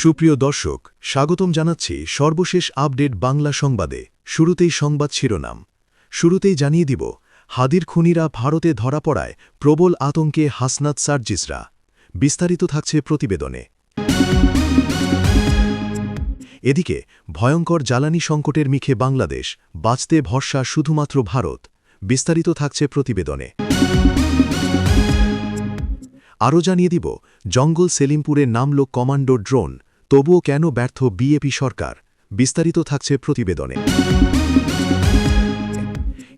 সুপ্রিয় দর্শক, স্বাগতম জানাচ্ছি সর্বশেষ আপডেট বাংলা সংবাদে। শুরুতেই সংবাদ শিরোনাম। শুরুতেই জানিয়ে দিব, হাদির খুনিরা ভারতে ধরা পড়ায় প্রবল আতঙ্কে হাসনাত সার্জিসরা। বিস্তারিত থাকছে প্রতিবেদনে। এদিকে ভয়ঙ্কর জ্বালানি সংকটের মুখে বাংলাদেশ, বাঁচতে ভরসা শুধুমাত্র ভারত। বিস্তারিত থাকছে প্রতিবেদনে। আরও জানিয়ে দিব, জঙ্গল সেলিমপুরে নামল কমান্ডো ড্রোন, তবুও কেন ব্যর্থ বিএপি সরকার। বিস্তারিত থাকছে প্রতিবেদনে।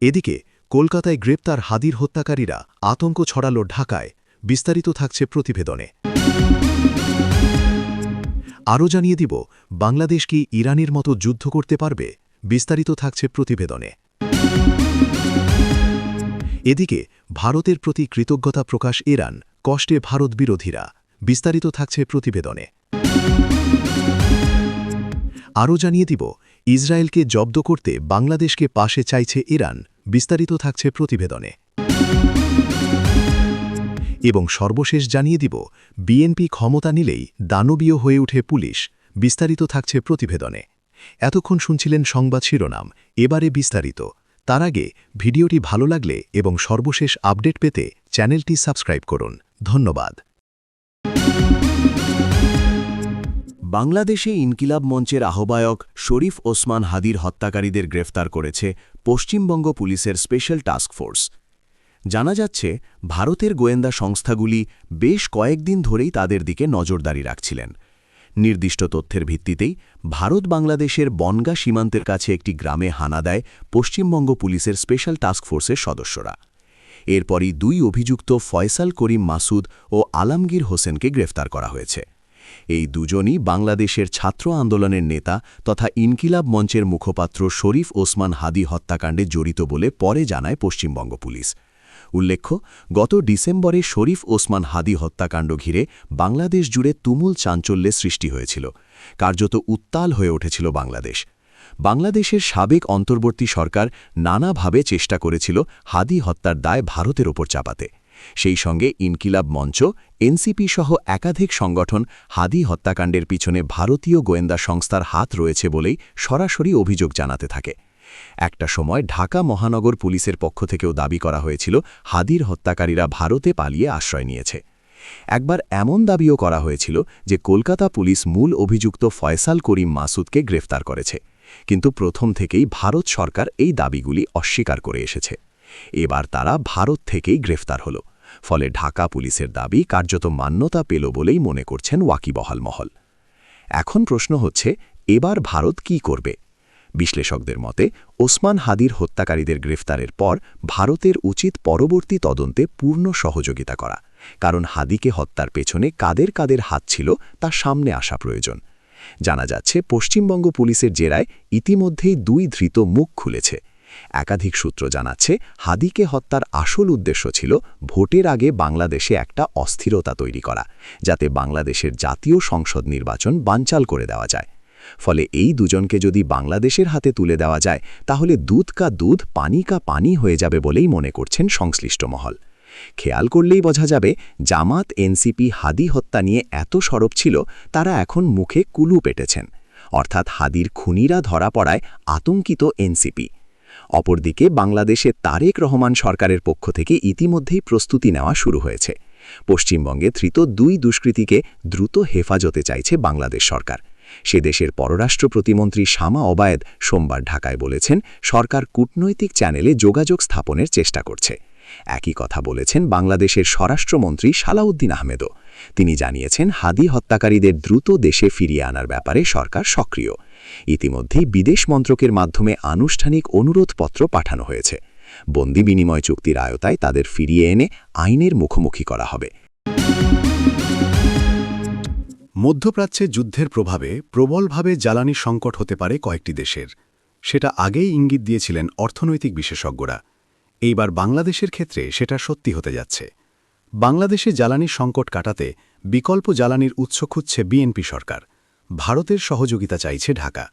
এদিকে কলকাতায় গ্রেপ্তার হাদির হত্যাকারীরা, আতঙ্ক ছড়াল ঢাকায়। বিস্তারিত থাকছে প্রতিবেদনে। আরও জানিয়ে দিব, বাংলাদেশ কি ইরানের মতো যুদ্ধ করতে পারবে। বিস্তারিত থাকছে প্রতিবেদনে। এদিকে ভারতের প্রতি কৃতজ্ঞতা প্রকাশ ইরান, কষ্টে ভারত বিরোধীরা। বিস্তারিত থাকছে প্রতিবেদনে। আরও জানিয়ে দিব, ইসরায়েলকে জব্দ করতে বাংলাদেশকে পাশে চাইছে ইরান। বিস্তারিত থাকছে প্রতিবেদনে। এবং সর্বশেষ জানিয়ে দিব, বিএনপি ক্ষমতা নিলেই দানবীয় হয়ে ওঠে পুলিশ। বিস্তারিত থাকছে প্রতিবেদনে। এতক্ষণ শুনছিলেন সংবাদ শিরোনাম, এবারে বিস্তারিত। তার আগে ভিডিওটি ভালো লাগলে এবং সর্বশেষ আপডেট পেতে চ্যানেলটি সাবস্ক্রাইব করুন। ধন্যবাদ। বাংলাদেশে ইনকিলাব মঞ্চের আহ্বায়ক শরীফ ওসমান হাদির হত্যাকারীদের গ্রেফতার করেছে পশ্চিমবঙ্গ পুলিশের স্পেশাল টাস্ক ফোর্স। জানা যাচ্ছে, ভারতের গোয়েন্দা সংস্থাগুলি বেশ কয়েকদিন ধরেই তাদের দিকে নজরদারি রাখছিলেন। নির্দিষ্ট তথ্যের ভিত্তিতেই ভারত বাংলাদেশের বনগা সীমান্তের কাছে একটি গ্রামে হানা দেয় পশ্চিমবঙ্গ পুলিশের স্পেশাল টাস্ক ফোর্সের সদস্যরা। এরপরই দুই অভিযুক্ত ফয়সাল করিম মাসুদ ও আলমগীর হোসেনকে গ্রেফতার করা হয়েছে। এই দুজনই বাংলাদেশের ছাত্র আন্দোলনের নেতা তথা ইনকিলাব মঞ্চের মুখপাত্র শরীফ ওসমান হাদি হত্যাকাণ্ডে জড়িত বলে পরে জানায় পশ্চিমবঙ্গ পুলিশ। উল্লেখ্য, গত ডিসেম্বরে শরীফ ওসমান হাদি হত্যাকাণ্ড ঘিরে বাংলাদেশ জুড়ে তুমুল চাঞ্চল্যের সৃষ্টি হয়েছিল। কার্যত উত্তাল হয়ে উঠেছিল বাংলাদেশ। বাংলাদেশের সাবেক অন্তর্বর্তী সরকার নানাভাবে চেষ্টা করেছিল হাদি হত্যার দায় ভারতের ওপর চাপাতে। সেই সঙ্গে ইনকিলাব মঞ্চ, এনসিপি সহ একাধিক সংগঠন হাদি হত্যাকাণ্ডের পিছনে ভারতীয় গোয়েন্দা সংস্থার হাত রয়েছে বলেই সরাসরি অভিযোগ জানাতে থাকে। একটা সময় ঢাকা মহানগর পুলিশের পক্ষ থেকেও দাবি করা হয়েছিল হাদির হত্যাকারীরা ভারতে পালিয়ে আশ্রয় নিয়েছে। একবার এমন দাবিও করা হয়েছিল যে কলকাতা পুলিশ মূল অভিযুক্ত ফয়সাল করিম মাসুদকে গ্রেফতার করেছে, কিন্তু প্রথম থেকেই ভারত সরকার এই দাবিগুলি অস্বীকার করে এসেছে। এবার তারা ভারত থেকেই গ্রেফতার হল, ফলে ঢাকা পুলিশের দাবি কার্যত মান্যতা পেল বলেই মনে করছেন ওয়াকিবহাল মহল। এখন প্রশ্ন হচ্ছে, এবার ভারত কি করবে? বিশ্লেষকদের মতে, ওসমান হাদির হত্যাকারীদের গ্রেফতারের পর ভারতের উচিত পরবর্তী তদন্তে পূর্ণ সহযোগিতা করা, কারণ হাদিকে হত্যার পেছনে কাদের কাদের হাত ছিল তা সামনে আসা প্রয়োজন। জানা যাচ্ছে, পশ্চিমবঙ্গ পুলিশের জেরায় ইতিমধ্যেই দুই ধৃত মুখ খুলেছে। একাধিক সূত্র জানাচ্ছে, হাদিকে হত্যার আসল উদ্দেশ্য ছিল ভোটের আগে বাংলাদেশে একটা অস্থিরতা তৈরি করা, যাতে বাংলাদেশের জাতীয় সংসদ নির্বাচন বানচাল করে দেওয়া যায়। ফলে এই দুজনকে যদি বাংলাদেশের হাতে তুলে দেওয়া যায়, তাহলে দুধ কা দুধ পানি কা পানি হয়ে যাবে বলেই মনে করছেন সংশ্লিষ্ট মহল। খেয়াল করলেই বোঝা যাবে, জামাত এনসিপি হাদি হত্যা নিয়ে এত সরব ছিল, তারা এখন মুখে কুলু পেটেছেন। অর্থাৎ হাদির খুনিরা ধরা পড়ায় আতঙ্কিত এনসিপি। অপরদিকে বাংলাদেশে তারেক রহমান সরকারের পক্ষ থেকে ইতিমধ্যেই প্রস্তুতি নেওয়া শুরু হয়েছে। পশ্চিমবঙ্গে ধৃত দুই দুষ্কৃতীকে দ্রুত হেফাজতে চাইছে বাংলাদেশ সরকার। সে দেশের পররাষ্ট্র প্রতিমন্ত্রী শামা ওবায়েদ সোমবার ঢাকায় বলেছেন, সরকার কূটনৈতিক চ্যানেলে যোগাযোগ স্থাপনের চেষ্টা করছে। একই কথা বলেছেন বাংলাদেশের স্বরাষ্ট্রমন্ত্রী সালাউদ্দিন আহমেদও। তিনি জানিয়েছেন, হাদি হত্যাকারীদের দ্রুত দেশে ফিরিয়ে আনার ব্যাপারে সরকার সক্রিয়। ইতিমধ্যেই বিদেশ মন্ত্রকের মাধ্যমে আনুষ্ঠানিক অনুরোধপত্র পাঠানো হয়েছে। বন্দি বিনিময় চুক্তির আয়তায় তাদের ফিরিয়ে এনে আইনের মুখোমুখি করা হবে। মধ্যপ্রাচ্যে যুদ্ধের প্রভাবে প্রবলভাবে জ্বালানি সংকট হতে পারে কয়েকটি দেশের। সেটা আগেই ইঙ্গিত দিয়েছিলেন অর্থনৈতিক বিশেষজ্ঞরা। এইবার বাংলাদেশের ক্ষেত্রে সেটা সত্যি হতে যাচ্ছে। বাংলাদেশে জ্বালানি সংকট কাটাতে বিকল্প জ্বালানির উৎস খুঁজছে বিএনপি সরকার। ভারতের সহযোগিতা চাইছে ঢাকা।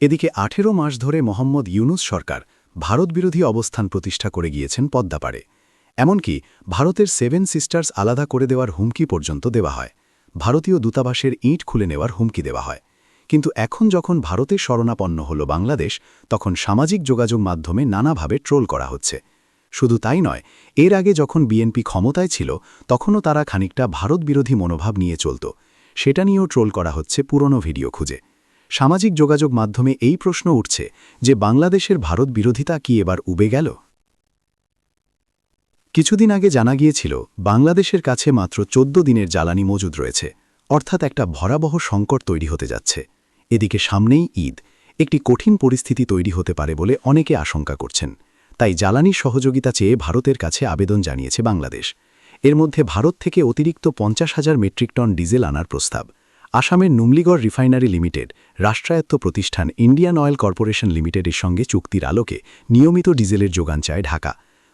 এদিকে 18 মাস ধরে মোহাম্মদ ইউনূস সরকার ভারতবিরোধী অবস্থান প্রতিষ্ঠা করে গিয়েছেন পদ্মাপাড়ে। এমনকি ভারতের 7 সিস্টার্স আলাদা করে দেওয়ার হুমকি পর্যন্ত দেওয়া হয়। ভারতীয় দূতাবাসের ইঁট খুলে নেওয়ার হুমকি দেওয়া হয়। কিন্তু এখন যখন ভারতের শরণাপন্ন হল বাংলাদেশ, তখন সামাজিক যোগাযোগ মাধ্যমে নানাভাবে ট্রোল করা হচ্ছে। শুধু তাই নয়, এর আগে যখন বিএনপি ক্ষমতায় ছিল তখনও তারা খানিকটা ভারত বিরোধী মনোভাব নিয়ে চলত। সেটা নিয়েও ট্রোল করা হচ্ছে পুরনো ভিডিও খুঁজে। সামাজিক যোগাযোগ মাধ্যমে এই প্রশ্ন উঠছে যে বাংলাদেশের ভারত বিরোধিতা কি এবার উবে গেল? কিছুদিন আগে জানা গিয়েছিল বাংলাদেশের কাছে মাত্র 14 দিনের জ্বালানি মজুদ রয়েছে, অর্থাৎ একটা ভয়াবহ সংকট তৈরি হতে যাচ্ছে। এদিকে সামনেই ঈদ, একটি কঠিন পরিস্থিতি তৈরি হতে পারে বলে অনেকে আশঙ্কা করছেন। তাই জ্বালানির সহযোগিতা চেয়ে ভারতের কাছে আবেদন জানিয়েছে বাংলাদেশ। এর মধ্যে ভারত থেকে অতিরিক্ত 50,000 মেট্রিক টন ডিজেল আনার প্রস্তাব। আসামের নুমলিগড় রিফাইনারি লিমিটেড, রাষ্ট্রায়ত্ত প্রতিষ্ঠান ইন্ডিয়ান অয়েল কর্পোরেশন লিমিটেডের সঙ্গে চুক্তির আলোকে নিয়মিত ডিজেলের যোগান চায় ঢাকা।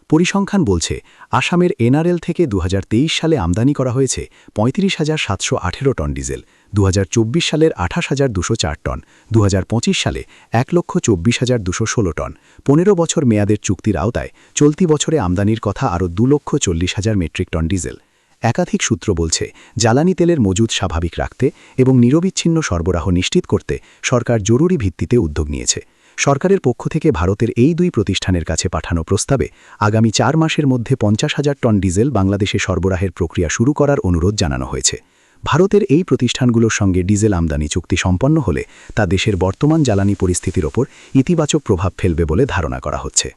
পরিসংখ্যান বলছে, আসামের এনআরএল থেকে 2023 সালে আমদানি করা হয়েছে 35,718 টন ডিজেল, 2024 সালের 28,204 টন, 2025 সালে 1,24,216 টন। 15 বছর মেয়াদের চুক্তির আওতায় চলতি বছরে আমদানির কথা আরও 2,40,000 মেট্রিক টন ডিজেল। একাধিক সূত্র বলছে, জ্বালানি তেলের মজুদ স্বাভাবিক রাখতে এবং নিরবিচ্ছিন্ন সরবরাহ নিশ্চিত করতে সরকার জরুরি ভিত্তিতে উদ্যোগ নিয়েছে। সরকারের পক্ষ থেকে ভারতের এই দুই প্রতিষ্ঠানের কাছে পাঠানো প্রস্তাবে আগামী 4 মাসের মধ্যে 50,000 টন ডিজেল বাংলাদেশে সরবরাহের প্রক্রিয়া শুরু করার অনুরোধ জানানো হয়েছে। ভারতের এই প্রতিষ্ঠানগুলোর সঙ্গে ডিজেল আমদানি চুক্তি সম্পন্ন হলে তা দেশের বর্তমান জ্বালানি পরিস্থিতির ওপর ইতিবাচক প্রভাব ফেলবে বলে ধারণা করা হচ্ছে।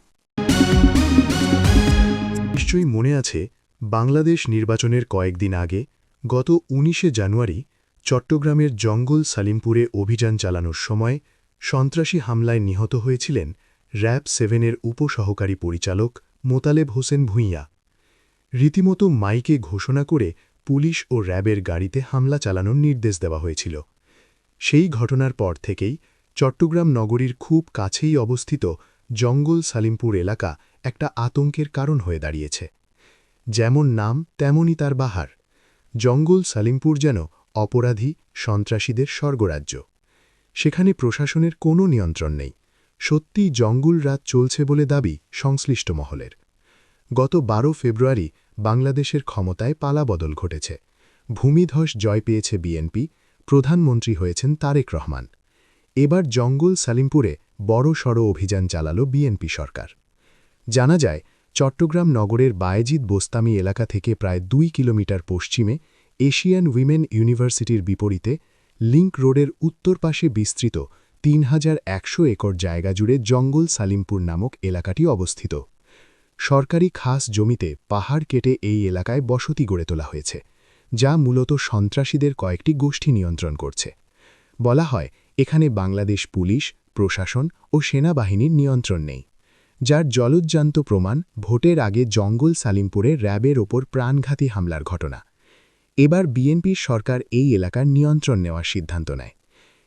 নিশ্চয়ই মনে আছে, বাংলাদেশ নির্বাচনের কয়েকদিন আগে গত 19শে জানুয়ারি চট্টগ্রামের জঙ্গল সালিমপুরে অভিযান চালানোর সময় সন্ত্রাসী হামলায় নিহত হয়েছিলেন র‍্যাব 7-এর উপসহকারী পরিচালক মোতালেব হোসেন ভূঁইয়া। রীতিমতো মাইকে ঘোষণা করে পুলিশ ও র‍্যাবের গাড়িতে হামলা চালানোর নির্দেশ দেওয়া হয়েছিল। সেই ঘটনার পর থেকেই চট্টগ্রাম নগরীর খুব কাছেই অবস্থিত জঙ্গল সালিমপুর এলাকা একটা আতঙ্কের কারণ হয়ে দাঁড়িয়েছে। যেমন নাম তেমনই তার বাহার। জঙ্গল সালিমপুর যেন অপরাধী, সন্ত্রাসীদের স্বর্গরাজ্য। সেখানে প্রশাসনের কোনো নিয়ন্ত্রণ নেই। সত্যিই জঙ্গল রাত চলছে বলে দাবি সংশ্লিষ্ট মহলের। গত 12 ফেব্রুয়ারি বাংলাদেশের ক্ষমতায় পালাবদল ঘটেছে। ভূমিধস জয় পেয়েছে বিএনপি, প্রধানমন্ত্রী হয়েছেন তারেক রহমান। এবার জঙ্গল সালিমপুরে বড়সড় অভিযান চালাল বিএনপি সরকার। জানা যায়, চট্টগ্রাম নগরের বায়েজিদ বোস্তামি এলাকা থেকে প্রায় 2 কিলোমিটার পশ্চিমে এশিয়ান উইমেন ইউনিভার্সিটির বিপরীতে লিংক রোডের উত্তর পাশে বিস্তৃত 3,100 একর জায়গা জুড়ে জঙ্গল সালিমপুর নামক এলাকাটি অবস্থিত। সরকারি খাস জমিতে পাহাড় কেটে এই এলাকায় বসতি গড়ে তোলা হয়েছে, যা মূলত সন্ত্রাসীদের কয়েকটি গোষ্ঠী নিয়ন্ত্রণ করছে। বলা হয়, এখানে বাংলাদেশ পুলিশ, প্রশাসন ও সেনাবাহিনীর নিয়ন্ত্রণ নেই, যার জলজ্জান্ত প্রমাণ ভোটের আগে জঙ্গল সালিমপুরে র‍্যাবের ওপর প্রাণঘাতী হামলার ঘটনা। এবার বিএনপির সরকার এই এলাকার নিয়ন্ত্রণ নেওয়ার সিদ্ধান্ত নেয়।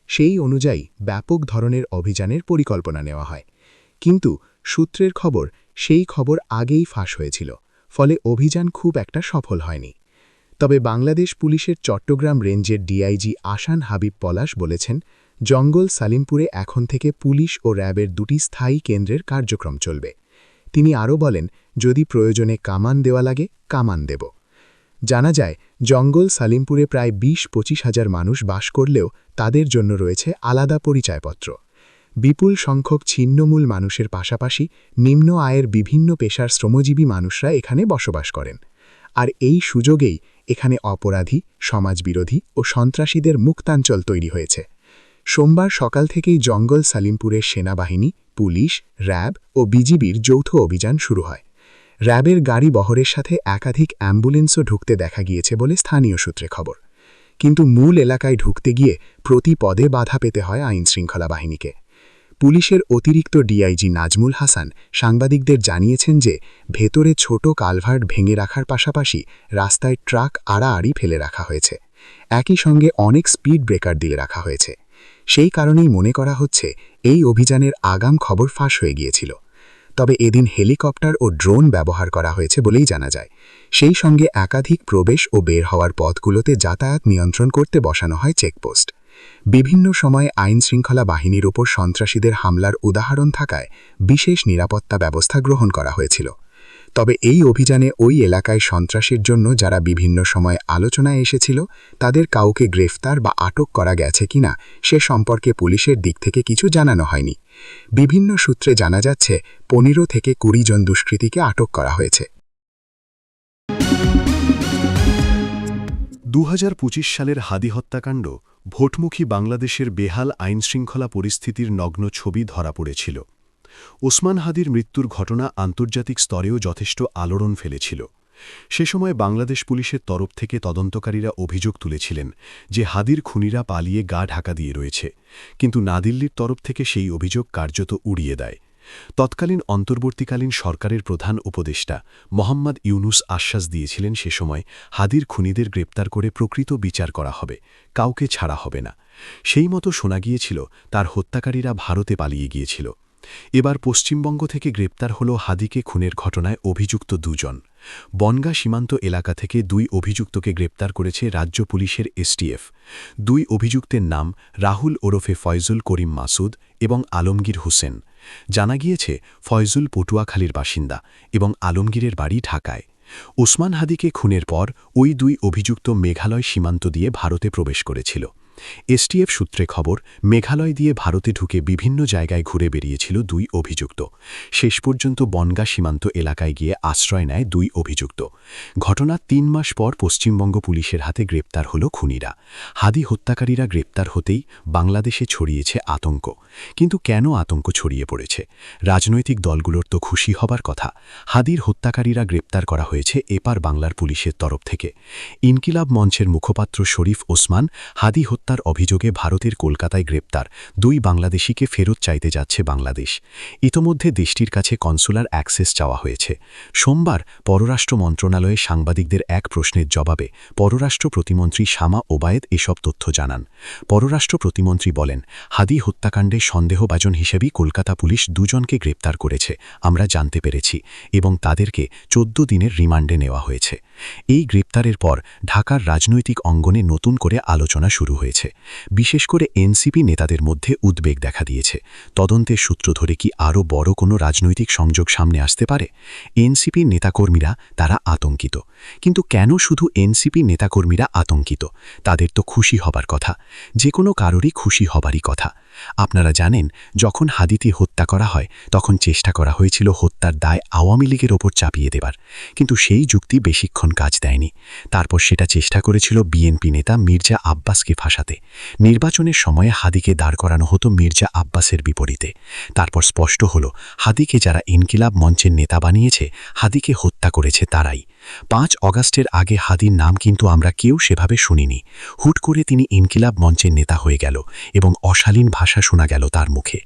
সেই অনুযায়ী ব্যাপক ধরনের অভিযানের পরিকল্পনা নেওয়া হয়। কিন্তু সূত্রের খবর, সেই খবর আগেই ফাঁস হয়েছিল, ফলে অভিযান খুব একটা সফল হয়নি। তবে বাংলাদেশ পুলিশের চট্টগ্রাম রেঞ্জের ডিআইজি আসান হাবিব পলাশ বলেছেন, জঙ্গল সালিমপুরে এখন থেকে পুলিশ ও র‍্যাবের 2টি স্থায়ী কেন্দ্রের কার্যক্রম চলবে। তিনি আরও বলেন, যদি প্রয়োজনে কামান দেওয়া লাগে, কামান দেব। জানা যায়, জঙ্গল সালিমপুরে প্রায় 20-25 হাজার মানুষ বাস করলেও তাদের জন্য রয়েছে আলাদা পরিচয়পত্র। বিপুল সংখ্যক ছিন্নমূল মানুষের পাশাপাশি নিম্ন আয়ের বিভিন্ন পেশার শ্রমজীবী মানুষরা এখানে বসবাস করেন। আর এই সুযোগেই এখানে অপরাধী, সমাজবিরোধী ও সন্ত্রাসীদের মুক্তাঞ্চল তৈরি হয়েছে। সোমবার সকাল থেকেই জঙ্গল সালিমপুরের সেনাবাহিনী, পুলিশ, র‍্যাব ও বিজিবির যৌথ অভিযান শুরু হয়। র‍্যাবের গাড়ি বহরের সাথে একাধিক অ্যাম্বুলেন্সও ঢুকতে দেখা গিয়েছে বলে স্থানীয় সূত্রে খবর। কিন্তু মূল এলাকায় ঢুকতে গিয়ে প্রতি পদে বাধা পেতে হয় আইনশৃঙ্খলা বাহিনীকে। পুলিশের অতিরিক্ত ডিআইজি নাজমুল হাসান সাংবাদিকদের জানিয়েছেন যে, ভেতরে ছোট কালভার্ট ভেঙে রাখার পাশাপাশি রাস্তায় ট্রাক আড়াআড়ি ফেলে রাখা হয়েছে। একই সঙ্গে অনেক স্পিড ব্রেকার দিয়ে রাখা হয়েছে। সেই কারণেই মনে করা হচ্ছে, এই অভিযানের আগাম খবর ফাঁস হয়ে গিয়েছিল। তবে এদিন হেলিকপ্টার ও ড্রোন ব্যবহার করা হয়েছে বলেই জানা যায়। সেই সঙ্গে একাধিক প্রবেশ ও বের হওয়ার পথগুলোতে যাতায়াত নিয়ন্ত্রণ করতে বসানো হয় চেকপোস্ট। বিভিন্ন সময়ে আইনশৃঙ্খলা বাহিনীর ওপর সন্ত্রাসীদের হামলার উদাহরণ থাকায় বিশেষ নিরাপত্তা ব্যবস্থা গ্রহণ করা হয়েছিল। তবে এই অভিযানে ওই এলাকায় সন্ত্রাসের জন্য যারা বিভিন্ন সময় আলোচনায় এসেছিল তাদের কাউকে গ্রেফতার বা আটক করা গেছে কিনা সে সম্পর্কে পুলিশের দিক থেকে কিছু জানানো হয়নি। বিভিন্ন সূত্রে জানা যাচ্ছে 15 থেকে 20 জন দুষ্কৃতীকে আটক করা হয়েছে। 2025 সালের হাদি হত্যাকাণ্ড ভোটমুখী বাংলাদেশের বেহাল আইনশৃঙ্খলা পরিস্থিতির নগ্ন ছবি ধরা পড়েছিল। ওসমান হাদির মৃত্যুর ঘটনা আন্তর্জাতিক স্তরেও যথেষ্ট আলোড়ন ফেলেছিল। সে সময় বাংলাদেশ পুলিশের তরফ থেকে তদন্তকারীরা অভিযোগ তুলেছিলেন যে হাদির খুনিরা পালিয়ে গা ঢাকা দিয়ে রয়েছে, কিন্তু দিল্লির তরফ থেকে সেই অভিযোগ কার্যত উড়িয়ে দেয়। তৎকালীন অন্তর্বর্তীকালীন সরকারের প্রধান উপদেষ্টা মোহাম্মদ ইউনুস আশ্বাস দিয়েছিলেন সে সময় হাদির খুনিদের গ্রেপ্তার করে প্রকৃত বিচার করা হবে, কাউকে ছাড়া হবে না। সেই মতো শোনা গিয়েছিল তার হত্যাকারীরা ভারতে পালিয়ে গিয়েছিল। এবার পশ্চিমবঙ্গ থেকে গ্রেপ্তার হল হাদিকে খুনের ঘটনায় অভিযুক্ত 2 জন। বনগাঁ সীমান্ত এলাকা থেকে 2 অভিযুক্তকে গ্রেপ্তার করেছে রাজ্য পুলিশের এসটিএফ। 2 অভিযুক্তের নাম রাহুল ওরফে ফয়জুল করিম মাসুদ এবং আলমগীর হোসেন। জানা গিয়েছে ফয়জুল পটুয়াখালীর বাসিন্দা এবং আলমগীরের বাড়ি ঢাকায়। ওসমান হাদিকে খুনের পর ওই 2 অভিযুক্ত মেঘালয় সীমান্ত দিয়ে ভারতে প্রবেশ করেছিল। এসটিএফ সূত্রে খবর, মেঘালয় দিয়ে ভারতে ঢুকে বিভিন্ন জায়গায় ঘুরে বেরিয়েছিল 2 অভিযুক্ত। শেষ পর্যন্ত বনগাঁ সীমান্ত এলাকায় গিয়ে আশ্রয় নেয় 2 অভিযুক্ত। ঘটনার 3 মাস পর পশ্চিমবঙ্গ পুলিশের হাতে গ্রেপ্তার হল খুনিরা। হাদি হত্যাকারীরা গ্রেপ্তার হতেই বাংলাদেশে ছড়িয়েছে আতঙ্ক। কিন্তু কেন আতঙ্ক ছড়িয়ে পড়েছে? রাজনৈতিক দলগুলোর তো খুশি হবার কথা। হাদির হত্যাকারীরা গ্রেপ্তার করা হয়েছে এপার বাংলার পুলিশের তরফ থেকে। ইনকিলাব মঞ্চের মুখপাত্র শরীফ ওসমান হাদি হত্যার অভিযোগে ভারতের কলকাতায় গ্রেপ্তার 2 বাংলাদেশিকে ফেরত চাইতে যাচ্ছে বাংলাদেশ। ইতোমধ্যে দেশটির কাছে কনসুলার অ্যাক্সেস চাওয়া হয়েছে। সোমবার পররাষ্ট্র মন্ত্রণালয়ে সাংবাদিকদের এক প্রশ্নের জবাবে পররাষ্ট্র প্রতিমন্ত্রী শামা ওবায়েদ এসব তথ্য জানান। পররাষ্ট্র প্রতিমন্ত্রী বলেন, হাদি হত্যাকাণ্ডে সন্দেহভাজন হিসেবেই কলকাতা পুলিশ 2 জনকে গ্রেপ্তার করেছে, আমরা জানতে পেরেছি, এবং তাদেরকে 14 দিনের রিমান্ডে নেওয়া হয়েছে। এই গ্রেপ্তারের পর ঢাকার রাজনৈতিক অঙ্গনে নতুন করে আলোচনা শুরু হয়েছে। বিশেষ করে এনসিপি নেতাদের মধ্যে উদ্বেগ দেখা দিয়েছে। তদন্তের সূত্র ধরে কি আরও বড় কোনো রাজনৈতিক সংযোগ সামনে আসতে পারে? এনসিপির নেতাকর্মীরা তারা আতঙ্কিত। কিন্তু কেন শুধু এনসিপি নেতাকর্মীরা আতঙ্কিত? তাদের তো খুশি হবার কথা, যে কোনো কারোরই খুশি হবারই কথা। আপনারা জানেন, যখন হাদিকে হত্যা করা হয় তখন চেষ্টা করা হয়েছিল হত্যার দায় আওয়ামী লীগের ওপর চাপিয়ে দেবার, কিন্তু সেই যুক্তি বেশিক্ষণ কাজ দেয়নি। তারপর সেটা চেষ্টা করেছিল বিএনপি নেতা মির্জা আব্বাসকে ফাঁসাতে। নির্বাচনের সময়ে হাদিকে দাঁড় করানো হতো মির্জা আব্বাসের বিপরীতে। তারপর স্পষ্ট হল, হাদিকে যারা ইনকিলাব মঞ্চের নেতা বানিয়েছে, হাদিকে হত্যা করেছে তারাই। 5 অগাস্টের আগে হাদির নাম কিন্তু আমরা কেউ সেভাবে শুনিনি। হুট করে তিনি ইনকিলাব মঞ্চের নেতা হয়ে গেল এবং অশালীন ভাষা শোনা গেল তার মুখে।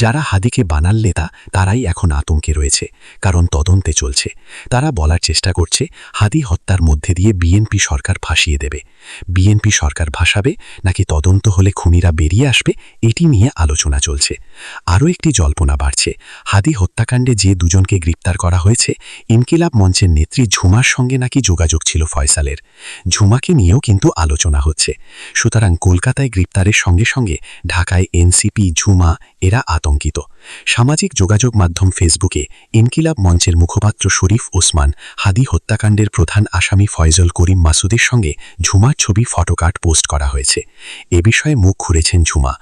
যারা হাদিকে বানাল নেতা তারাই এখন আতঙ্কে রয়েছে, কারণ তদন্তে চলছে। তারা বলার চেষ্টা করছে হাদি হত্যার মধ্যে দিয়ে বিএনপি সরকার ফাঁসিয়ে দেবে। বিএনপি সরকার ভাসাবে নাকি তদন্ত হলে খুনিরা বেরিয়ে আসবে, এটি নিয়ে আলোচনা চলছে। আরও একটি জল্পনা বাড়ছে, হাদি হত্যাকাণ্ডে যে 2 জনকে গ্রেপ্তার করা হয়েছে, ইনকিলাব মঞ্চের নেত্রী ঝুমার সঙ্গে নাকি যোগাযোগ ছিল ফয়সালের। ঝুমাকে নিয়েও কিন্তু আলোচনা হচ্ছে। সুতরাং কলকাতায় গ্রেপ্তারের সঙ্গে সঙ্গে ঢাকায় এনসিপি, ঝুমা এরা আতঙ্কিত। সামাজিক যোগাযোগ মাধ্যম ফেসবুকে ইনকিলাব মঞ্চের মুখপাত্র শরীফ ওসমান হাদি হত্যাকাণ্ডের প্রধান আসামি ফয়জল করিম মাসুদের সঙ্গে ঝুমার ছবি ফটোকার্ড পোস্ট করা হয়েছে। এ বিষয়ে মুখ খুলেছেন ঝুমা।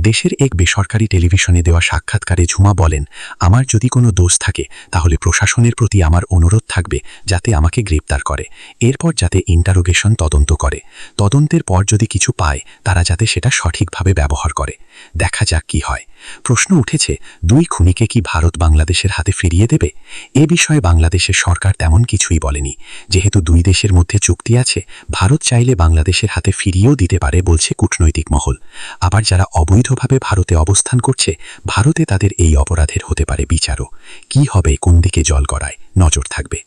দেশের এক বেসরকারি টেলিভিশনে দেওয়া সাক্ষাৎকারে ঝুমা বলেন, আমার যদি কোনো দোষ থাকে তাহলে প্রশাসনের প্রতি আমার অনুরোধ থাকবে যাতে আমাকে গ্রেপ্তার করে, এরপর যাতে ইন্টারোগেশন তদন্ত করে। তদন্তের পর যদি কিছু পায় তারা যাতে সেটা সঠিকভাবে ব্যবহার করে। দেখা যাক কি হয়। প্রশ্ন উঠেছে, 2 খুনিকে কি ভারত বাংলাদেশের হাতে ফিরিয়ে দেবে? এ বিষয়ে বাংলাদেশের সরকার তেমন কিছুই বলেনি। যেহেতু 2 দেশের মধ্যে চুক্তি আছে, ভারত চাইলে বাংলাদেশের হাতে ফিরিয়েও দিতে পারে বলছে কূটনৈতিক মহল। আবার যারা অবৈধভাবে ভারতে অবস্থান করছে, ভারতে তাদের এই অপরাধের হতে পারে বিচারও। কি হবে, কোন দিকে জল গড়ায়, নজর থাকবে।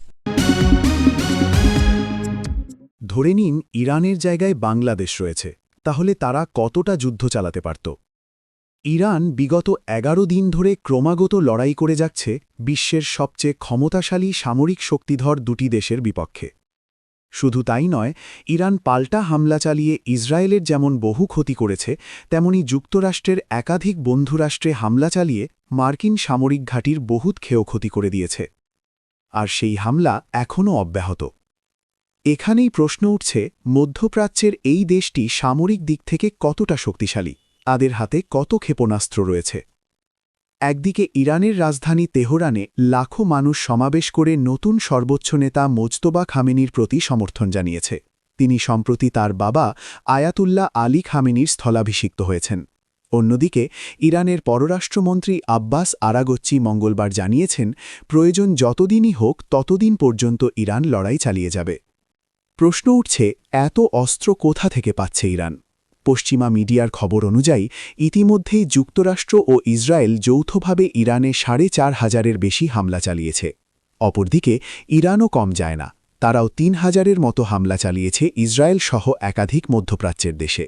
ধরে নিন ইরানের জায়গায় বাংলাদেশ রয়েছে, তাহলে তারা কতটা যুদ্ধ চালাতে পারত? ইরান বিগত 11 দিন ধরে ক্রমাগত লড়াই করে যাচ্ছে বিশ্বের সবচেয়ে ক্ষমতাশালী সামরিক শক্তিধর 2টি দেশের বিপক্ষে। শুধু তাই নয়, ইরান পাল্টা হামলা চালিয়ে ইসরায়েলের যেমন বহু ক্ষতি করেছে, তেমনি যুক্তরাষ্ট্রের একাধিক বন্ধুরাষ্ট্রে হামলা চালিয়ে মার্কিন সামরিক ঘাঁটির বহুত ক্ষয়ক্ষতি করে দিয়েছে। আর সেই হামলা এখনও অব্যাহত। এখানেই প্রশ্ন উঠছে, মধ্যপ্রাচ্যের এই দেশটি সামরিক দিক থেকে কতটা শক্তিশালী, তাদের হাতে কত ক্ষেপণাস্ত্র রয়েছে। একদিকে ইরানের রাজধানী তেহরানে লাখো মানুষ সমাবেশ করে নতুন সর্বোচ্চ নেতা মোজতবা খামেনির প্রতি সমর্থন জানিয়েছে। তিনি সম্প্রতি তার বাবা আয়াতুল্লাহ আলী খামেনির স্থলাভিষিক্ত হয়েছেন। অন্যদিকে ইরানের পররাষ্ট্রমন্ত্রী আব্বাস আরাগচ্চি মঙ্গলবার জানিয়েছেন, প্রয়োজন যতদিনই হোক ততদিন পর্যন্ত ইরান লড়াই চালিয়ে যাবে। প্রশ্ন উঠছে, এত অস্ত্র কোথা থেকে পাচ্ছে ইরান? পশ্চিমা মিডিয়ার খবর অনুযায়ী ইতিমধ্যেই যুক্তরাষ্ট্র ও ইসরায়েল যৌথভাবে ইরানে ৪,৫০০-এর বেশি হামলা চালিয়েছে। অপরদিকে ইরানও কম যায় না, তারাও ৩,০০০-এর মতো হামলা চালিয়েছে ইসরায়েল সহ একাধিক মধ্যপ্রাচ্যের দেশে।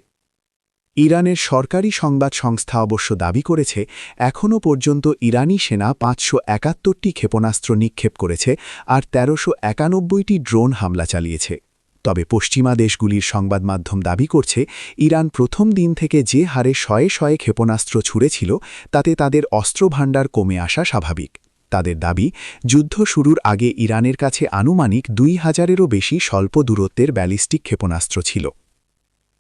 ইরানের সরকারি সংবাদ সংস্থা অবশ্য দাবি করেছে, এখনও পর্যন্ত ইরানি সেনা ৫৭১টি ক্ষেপণাস্ত্র নিক্ষেপ করেছে আর ১৩৯১টি ড্রোন হামলা চালিয়েছে। তবে পশ্চিমা দেশগুলির সংবাদ মাধ্যম দাবি করছে, ইরান প্রথম দিন থেকে যে হারে শয়ে শয়ে ক্ষেপণাস্ত্র ছুড়েছিল তাতে তাদের অস্ত্রভাণ্ডার কমে আসা স্বাভাবিক। তাদের দাবি, যুদ্ধ শুরুর আগে ইরানের কাছে আনুমানিক ২,০০০-এরও বেশি স্বল্প দূরত্বের ব্যালিস্টিক ক্ষেপণাস্ত্র ছিল।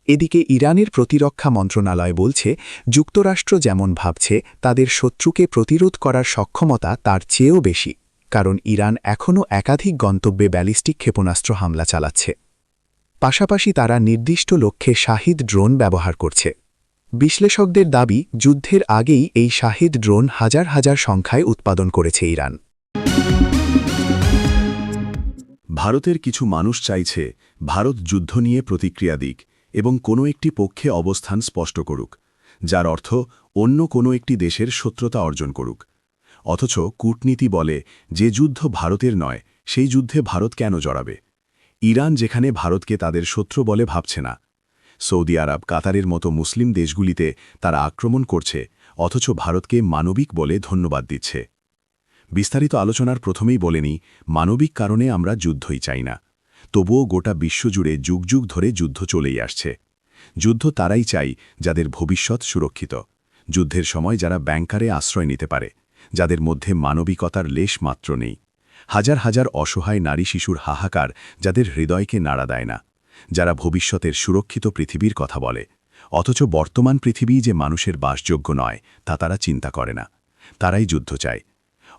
এদিকে ইরানের প্রতিরক্ষা মন্ত্রণালয় বলছে, যুক্তরাষ্ট্র যেমন ভাবছে তাদের শত্রুকে প্রতিরোধ করার সক্ষমতা তার চেয়েও বেশি, কারণ ইরান এখনও একাধিক গন্তব্যে ব্যালিস্টিক ক্ষেপণাস্ত্র হামলা চালাচ্ছে। পাশাপাশি তারা নির্দিষ্ট লক্ষ্যে শাহিদ ড্রোন ব্যবহার করছে। বিশ্লেষকদের দাবি, যুদ্ধের আগেই এই শাহিদ ড্রোন হাজার হাজার সংখ্যায় উৎপাদন করেছে ইরান। ভারতের কিছু মানুষ চাইছে ভারত যুদ্ধ নিয়ে প্রতিক্রিয়া দিক এবং কোনো একটি পক্ষে অবস্থান স্পষ্ট করুক, যার অর্থ অন্য কোনো একটি দেশের শত্রুতা অর্জন করুক। অথচ কূটনীতি বলে, যে যুদ্ধ ভারতের নয় সেই যুদ্ধে ভারত কেন জড়াবে? ইরান যেখানে ভারতকে তাদের শত্রু বলে ভাবছে না, সৌদি আরব, কাতারের মতো মুসলিম দেশগুলিতে তারা আক্রমণ করছে, অথচ ভারতকে মানবিক বলে ধন্যবাদ দিচ্ছে। বিস্তারিত আলোচনার প্রথমেই বলেনি, মানবিক কারণে আমরা যুদ্ধই চাই না। তবুও গোটা বিশ্বজুড়ে যুগ যুগ ধরে যুদ্ধ চলেই আসছে। যুদ্ধ তারাই চাই যাদের ভবিষ্যৎ সুরক্ষিত, যুদ্ধের সময় যারা ব্যাংকারে আশ্রয় নিতে পারে, যাদের মধ্যে মানবিকতার লেশ মাত্র নেই। হাজার হাজার অসহায় নারী শিশুর হাহাকার যাদের হৃদয়কে নাড়া দেয় না, যারা ভবিষ্যতের সুরক্ষিত পৃথিবীর কথা বলে, অথচ বর্তমান পৃথিবী যে মানুষের বাসযোগ্য নয় তা তারা চিন্তা করে না। তারাই যুদ্ধ চায়।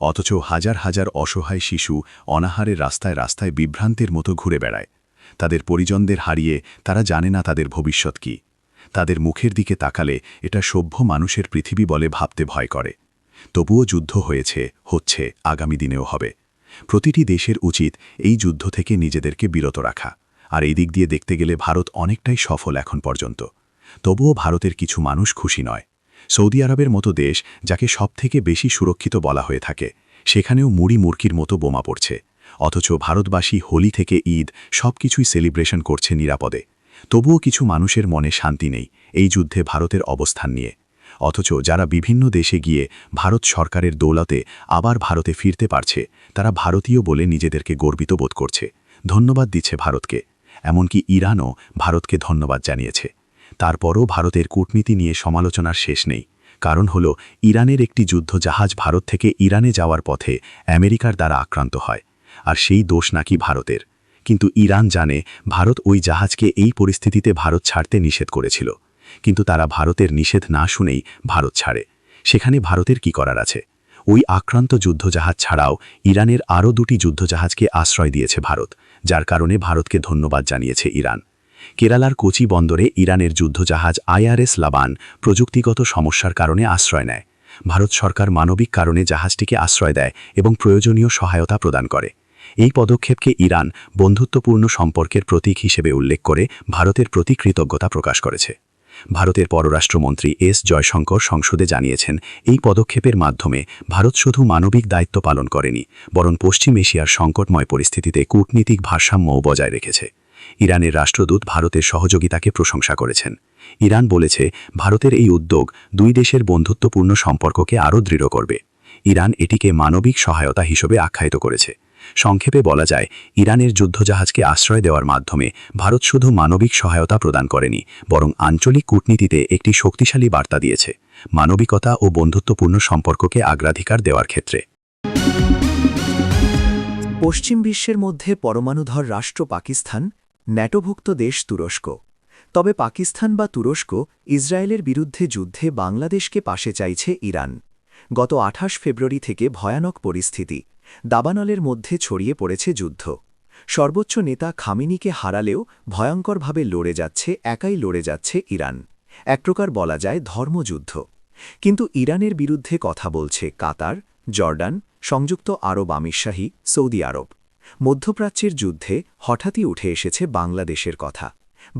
অথচ হাজার হাজার অসহায় শিশু অনাহারে রাস্তায় রাস্তায় বিভ্রান্তের মতো ঘুরে বেড়ায়। তাদের পরিজনদের হারিয়ে তারা জানে না তাদের ভবিষ্যৎ কি। তাদের মুখের দিকে তাকালে এটা সভ্য মানুষের পৃথিবী বলে ভাবতে ভয় করে। তবুও যুদ্ধ হয়েছে, হচ্ছে, আগামী দিনেও হবে। প্রতিটি দেশের উচিত এই যুদ্ধ থেকে নিজেদেরকে বিরত রাখা। আর এই দিক দিয়ে দেখতে গেলে ভারত অনেকটাই সফল এখন পর্যন্ত। তবুও ভারতের কিছু মানুষ খুশি নয়। সৌদি আরবের মতো দেশ, যাকে সবথেকে বেশি সুরক্ষিত বলা হয়ে থাকে, সেখানেও মুড়ি মুরকির মতো বোমা পড়ছে। অথচ ভারতবাসী হোলি থেকে ঈদ সবকিছুই সেলিব্রেশন করছে নিরাপদে। তবুও কিছু মানুষের মনে শান্তি নেই এই যুদ্ধে ভারতের অবস্থান নিয়ে। অথচ যারা বিভিন্ন দেশে গিয়ে ভারত সরকারের দৌলতে আবার ভারতে ফিরতে পারছে, তারা ভারতীয় বলে নিজেদেরকে গর্বিত বোধ করছে, ধন্যবাদ দিচ্ছে ভারতকে। এমনকি ইরানও ভারতকে ধন্যবাদ জানিয়েছে। তারপরও ভারতের কূটনীতি নিয়ে সমালোচনার শেষ নেই। কারণ হল, ইরানের একটি যুদ্ধ জাহাজ ভারত থেকে ইরানে যাওয়ার পথে আমেরিকার দ্বারা আক্রান্ত হয়, আর সেই দোষ নাকি ভারতের। কিন্তু ইরান জানে ভারত ওই জাহাজকে এই পরিস্থিতিতে ভারত ছাড়তে নিষেধ করেছিল। কিন্তু তারা ভারতের নিষেধ না শুনেই ভারত ছাড়ে। সেখানে ভারতের কি করার আছে? ওই আক্রান্ত যুদ্ধজাহাজ ছাড়াও ইরানের আরও দুটি যুদ্ধজাহাজকে আশ্রয় দিয়েছে ভারত, যার কারণে ভারতকে ধন্যবাদ জানিয়েছে ইরান। কেরালার কোচি বন্দরে ইরানের যুদ্ধজাহাজ IRS লাবান প্রযুক্তিগত সমস্যার কারণে আশ্রয় নেয়। ভারত সরকার মানবিক কারণে জাহাজটিকে আশ্রয় দেয় এবং প্রয়োজনীয় সহায়তা প্রদান করে। এই পদক্ষেপকে ইরান বন্ধুত্বপূর্ণ সম্পর্কের প্রতীক হিসেবে উল্লেখ করে ভারতের প্রতি কৃতজ্ঞতা প্রকাশ করেছে। ভারতের পররাষ্ট্রমন্ত্রী এস জয়শঙ্কর সংসদে জানিয়েছেন, এই পদক্ষেপের মাধ্যমে ভারত শুধু মানবিক দায়িত্ব পালন করেনি, বরং পশ্চিম এশিয়ার সংকটময় পরিস্থিতিতে কূটনীতিক ভারসাম্যও বজায় রেখেছে। ইরানের রাষ্ট্রদূত ভারতের সহযোগিতাকে প্রশংসা করেছেন। ইরান বলেছে, ভারতের এই উদ্যোগ দুই দেশের বন্ধুত্বপূর্ণ সম্পর্ককে আরও দৃঢ় করবে। ইরান এটিকে মানবিক সহায়তা হিসেবে আখ্যায়িত করেছে। সংক্ষেপে বলা যায়, ইরানের যুদ্ধজাহাজকে আশ্রয় দেওয়ার মাধ্যমে ভারত শুধু মানবিক সহায়তা প্রদান করেনি, বরং আঞ্চলিক কূটনীতিতে একটি শক্তিশালী বার্তা দিয়েছে, মানবিকতা ও বন্ধুত্বপূর্ণ সম্পর্ককে অগ্রাধিকার দেওয়ার ক্ষেত্রে। পশ্চিম বিশ্বের মধ্যে পরমাণুধর রাষ্ট্র পাকিস্তান, ন্যাটোভুক্ত দেশ তুরস্ক। তবে পাকিস্তান বা তুরস্ক ইসরায়েলের বিরুদ্ধে যুদ্ধে বাংলাদেশকে পাশে চাইছে ইরান। গত 28 ফেব্রুয়ারি থেকে ভয়ানক পরিস্থিতি, দাবানলের মধ্যে ছড়িয়ে পড়েছে যুদ্ধ। সর্বোচ্চ নেতা খামেনিকে হারালেও ভয়ঙ্করভাবে একাই লড়ে যাচ্ছে ইরান। এক প্রকার বলা যায় ধর্মযুদ্ধ। কিন্তু ইরানের বিরুদ্ধে কথা বলছে কাতার, জর্ডান, সংযুক্ত আরব আমিরশাহী, সৌদি আরব। মধ্যপ্রাচ্যের যুদ্ধে হঠাৎই উঠে এসেছে বাংলাদেশের কথা।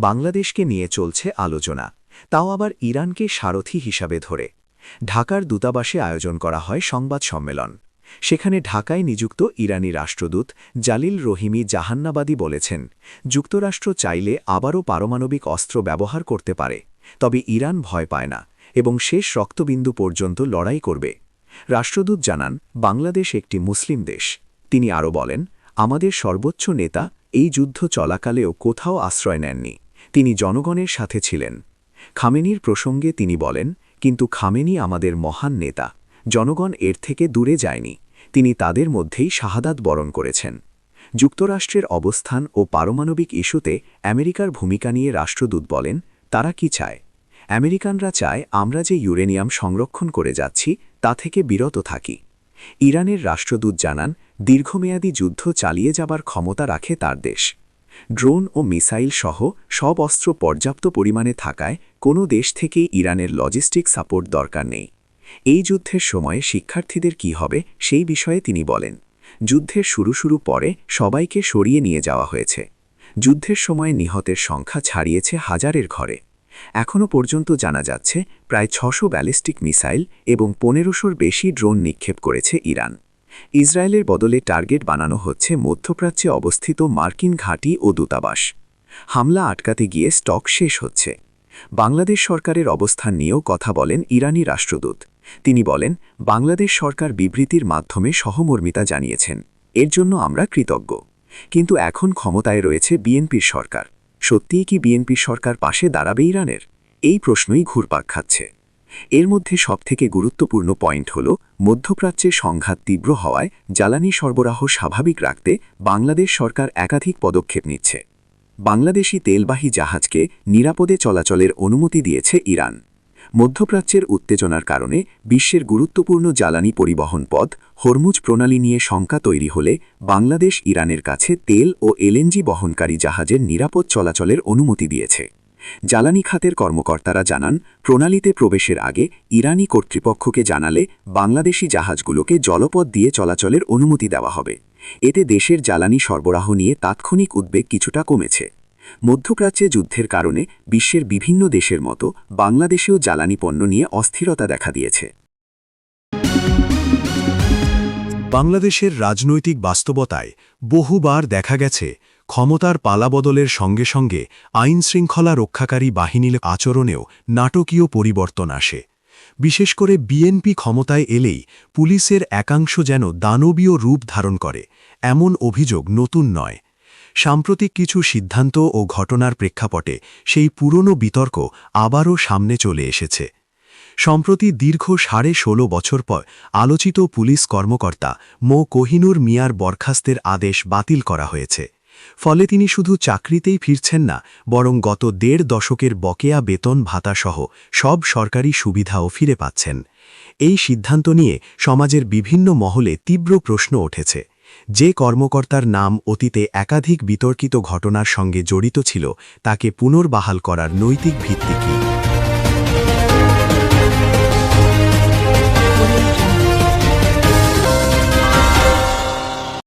বাংলাদেশকে নিয়ে চলছে আলোচনা, তাও আবার ইরানকে সারথি হিসাবে ধরে। ঢাকার দূতাবাসে আয়োজন করা হয় সংবাদ সম্মেলন। সেখানে ঢাকায় নিযুক্ত ইরানি রাষ্ট্রদূত জালিল রহিমি জাহান্নাবাদী বলেছেন, যুক্তরাষ্ট্র চাইলে আবারও পারমাণবিক অস্ত্র ব্যবহার করতে পারে, তবে ইরান ভয় পায় না এবং শেষ রক্তবিন্দু পর্যন্ত লড়াই করবে। রাষ্ট্রদূত জানান, বাংলাদেশ একটি মুসলিম দেশ। তিনি আরও বলেন, আমাদের সর্বোচ্চ নেতা এই যুদ্ধ চলাকালেও কোথাও আশ্রয় নেননি, তিনি জনগণের সাথে ছিলেন। খামেনির প্রসঙ্গে তিনি বলেন, কিন্তু খামেনি আমাদের মহান নেতা, জনগণ এর থেকে দূরে যায়নি, তিনি তাদের মধ্যেই শাহাদাত বরণ করেছেন। যুক্তরাষ্ট্রের অবস্থান ও পারমাণবিক ইস্যুতে আমেরিকার ভূমিকা নিয়ে রাষ্ট্রদূত বলেন, তারা কি চায়? আমেরিকানরা চায় আমরা যে ইউরেনিয়াম সংরক্ষণ করে যাচ্ছি তা থেকে বিরত থাকি। ইরানের রাষ্ট্রদূত জানান, দীর্ঘমেয়াদী যুদ্ধ চালিয়ে যাবার ক্ষমতা রাখে তার দেশ। ড্রোন ও মিসাইল সহ সব অস্ত্র পর্যাপ্ত পরিমাণে থাকায় কোনো দেশ থেকেই ইরানের লজিস্টিক সাপোর্ট দরকার নেই। এই যুদ্ধের সময়ে শিক্ষার্থীদের কি হবে সেই বিষয়ে তিনি বলেন, যুদ্ধের শুরু পরে সবাইকে সরিয়ে নিয়ে যাওয়া হয়েছে। যুদ্ধের সময় নিহতের সংখ্যা ছাড়িয়েছে হাজারের ঘরে। এখনও পর্যন্ত জানা যাচ্ছে প্রায় 600 ব্যালিস্টিক মিসাইল এবং 1500-র বেশি ড্রোন নিক্ষেপ করেছে ইরান। ইসরায়েলের বদলে টার্গেট বানানো হচ্ছে মধ্যপ্রাচ্যে অবস্থিত মার্কিন ঘাঁটি ও দূতাবাস। হামলা আটকাতে গিয়ে স্টক শেষ হচ্ছে। বাংলাদেশ সরকারের অবস্থান নিয়েও কথা বলেন ইরানি রাষ্ট্রদূত। তিনি বলেন, বাংলাদেশ সরকার বিবৃতির মাধ্যমে সহমর্মিতা জানিয়েছেন, এর জন্য আমরা কৃতজ্ঞ। কিন্তু এখন ক্ষমতায় রয়েছে বিএনপির সরকার। সত্যিই কি বিএনপির সরকার পাশে দাঁড়াবে ইরানের? এই প্রশ্নই ঘুরপাক খাচ্ছে। এর মধ্যে সবথেকে গুরুত্বপূর্ণ পয়েন্ট হল, মধ্যপ্রাচ্যে সংঘাত তীব্র হওয়ায় জ্বালানি সরবরাহ স্বাভাবিক রাখতে বাংলাদেশ সরকার একাধিক পদক্ষেপ নিচ্ছে। বাংলাদেশি তেলবাহী জাহাজকে নিরাপদে চলাচলের অনুমতি দিয়েছে ইরান। মধ্যপ্রাচ্যের উত্তেজনার কারণে বিশ্বের গুরুত্বপূর্ণ জ্বালানি পরিবহন পথ হরমুজ প্রণালী নিয়ে শঙ্কা তৈরি হলে বাংলাদেশ ইরানের কাছে তেল ও এলএনজি বহনকারী জাহাজের নিরাপদ চলাচলের অনুমতি দিয়েছে। জ্বালানি খাতের কর্মকর্তারা জানান, প্রণালীতে প্রবেশের আগে ইরানি কর্তৃপক্ষকে জানালে বাংলাদেশি জাহাজগুলোকে জলপথ দিয়ে চলাচলের অনুমতি দেওয়া হবে। এতে দেশের জ্বালানি সরবরাহ নিয়ে তাৎক্ষণিক উদ্বেগ কিছুটা কমেছে। মধ্যপ্রাচ্যে যুদ্ধের কারণে বিশ্বের বিভিন্ন দেশের মতো বাংলাদেশেও জ্বালানি পণ্য নিয়ে অস্থিরতা দেখা দিয়েছে। বাংলাদেশের রাজনৈতিক বাস্তবতায় বহুবার দেখা গেছে, ক্ষমতার পালাবদলের সঙ্গে সঙ্গে আইনশৃঙ্খলা রক্ষাকারী বাহিনীর আচরণেও নাটকীয় পরিবর্তন আসে। বিশেষ করে বিএনপি ক্ষমতায় এলেই পুলিশের একাংশ যেন দানবীয় রূপ ধারণ করে, এমন অভিযোগ নতুন নয়। সাম্প্রতিক কিছু সিদ্ধান্ত ও ঘটনার প্রেক্ষাপটে সেই পুরনো বিতর্ক আবারও সামনে চলে এসেছে। সম্প্রতি দীর্ঘ 16.5 বছর পর আলোচিত পুলিশ কর্মকর্তা মো কোহিনুর মিয়ার বরখাস্তের আদেশ বাতিল করা হয়েছে। ফলে তিনি শুধু চাকরিতেই ফিরছেন না, বরং গত 1.5 দশকের বকেয়া বেতন ভাতাসহ সব সরকারি সুবিধাও ফিরে পাচ্ছেন। এই সিদ্ধান্ত নিয়ে সমাজের বিভিন্ন মহলে তীব্র প্রশ্ন উঠেছে। যে কর্মকর্তার নাম অতীতে একাধিক বিতর্কিত ঘটনার সঙ্গে জড়িত ছিল, তাকে পুনর্বহাল করার নৈতিক ভিত্তি কী?